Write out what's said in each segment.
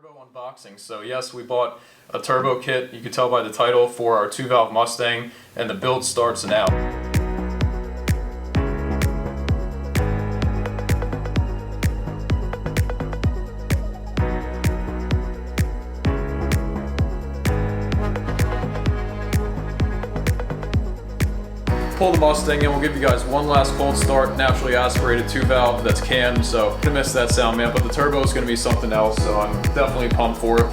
Turbo unboxing. So yes, we bought a turbo kit, you can tell by the title, for our 2-valve Mustang, and the build starts now. Pull the Mustang in, we'll give you guys one last cold start, naturally aspirated 2-valve that's canned, so I'm gonna miss that sound, man, but the turbo is gonna be something else, so I'm definitely pumped for it.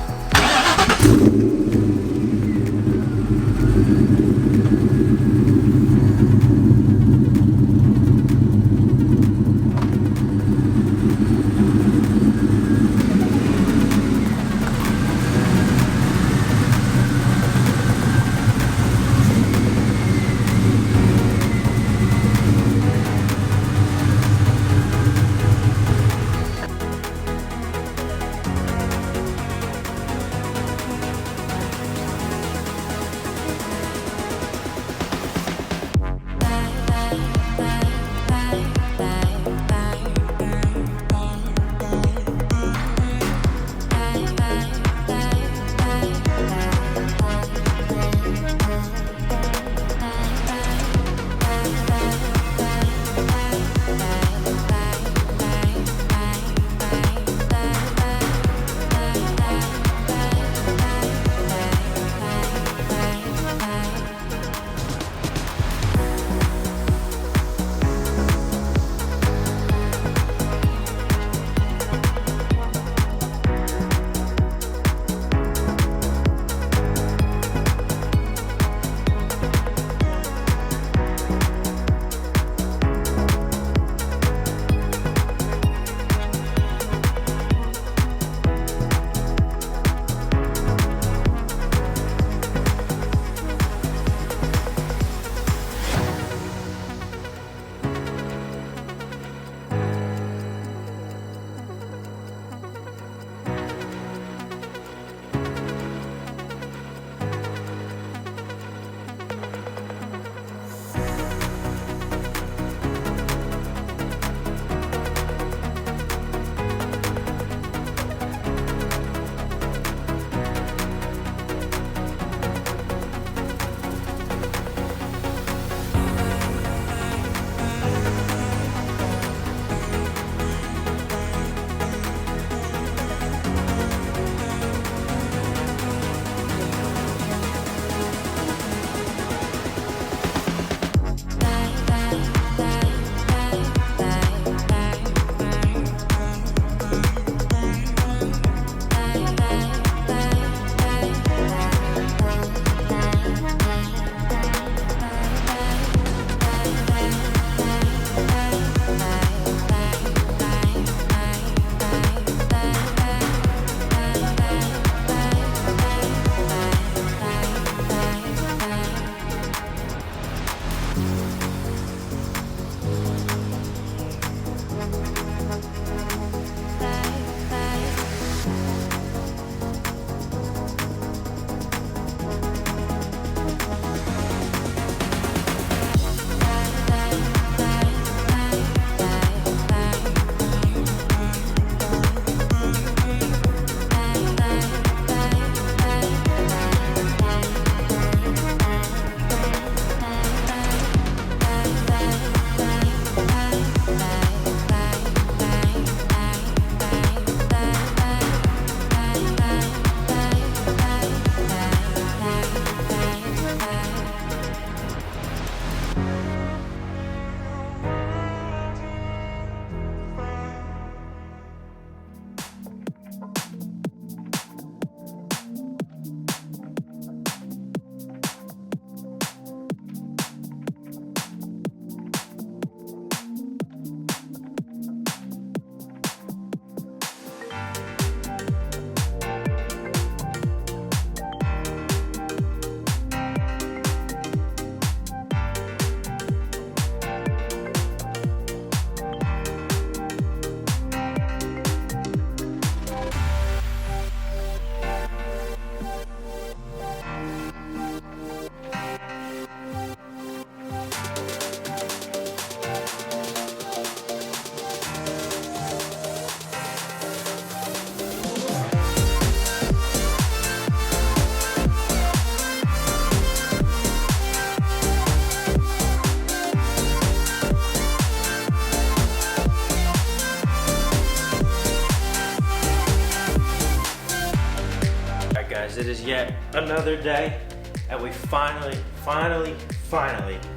guys, it is yet another day, and we finally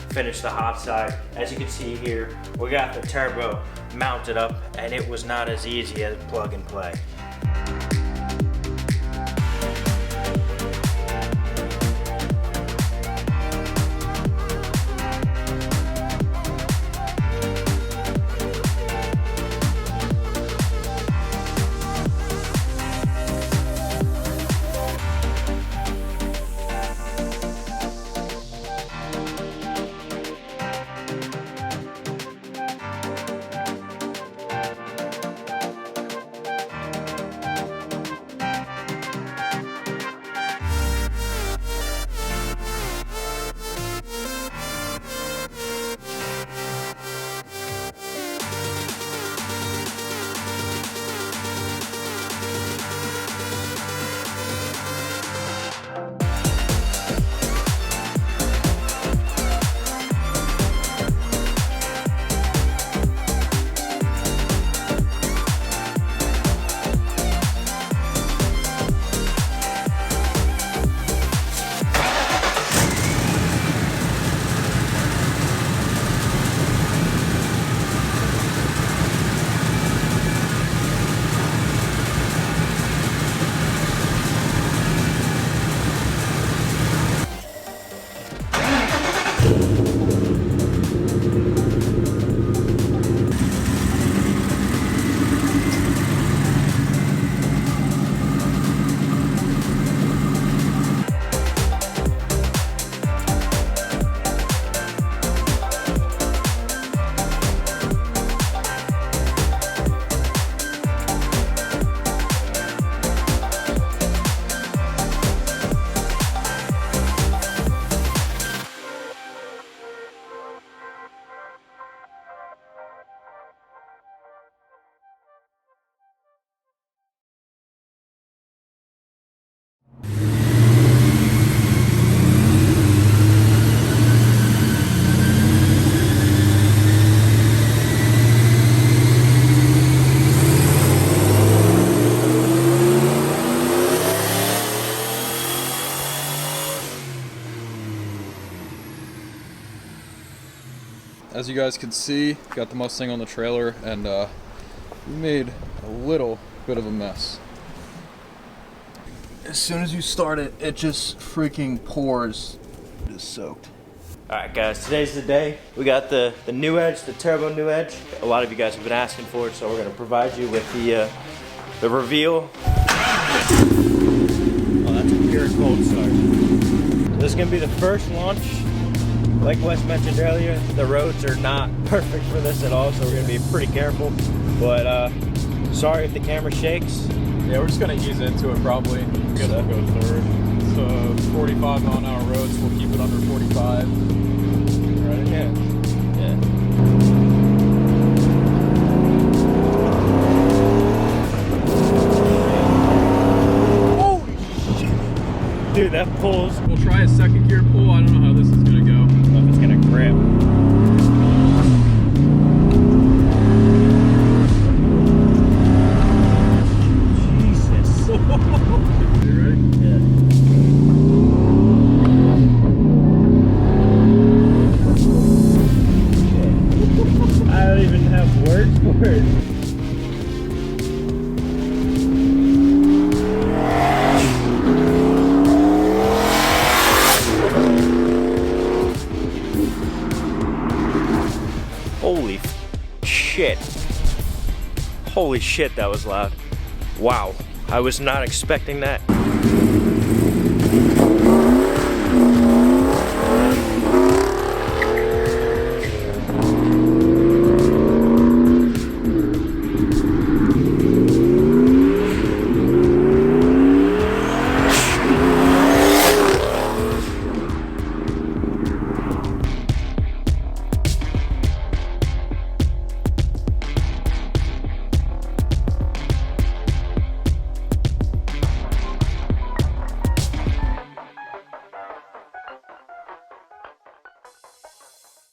finished the hot side. As you can see here, we got the turbo mounted up, and it was not as easy as plug and play. As you guys can see, got the Mustang on the trailer, and we made a little bit of a mess. As soon as you start it, it just freaking pours. It is soaked. Alright guys, today's the day. We got the NewEdge, the Turbo NewEdge. A lot of you guys have been asking for it, so we're going to provide you with the reveal. Oh, that's a pure cold start. This is going to be the first launch. Like Wes mentioned earlier, the roads are not perfect for this at all, so we're going to be pretty careful. But sorry if the camera shakes. Yeah, we're just going to ease into it probably. I guess we'll go third. So 45 mile-an-hour roads, we'll keep it under 45. Right? Yeah. Holy shit! Dude, that pulls. We'll try a second gear pull. I don't know how this is going to go. If it's gonna grip. Jesus. You ready? Yeah. I don't even have words for it. Holy shit. Holy shit, that was loud. Wow, I was not expecting that.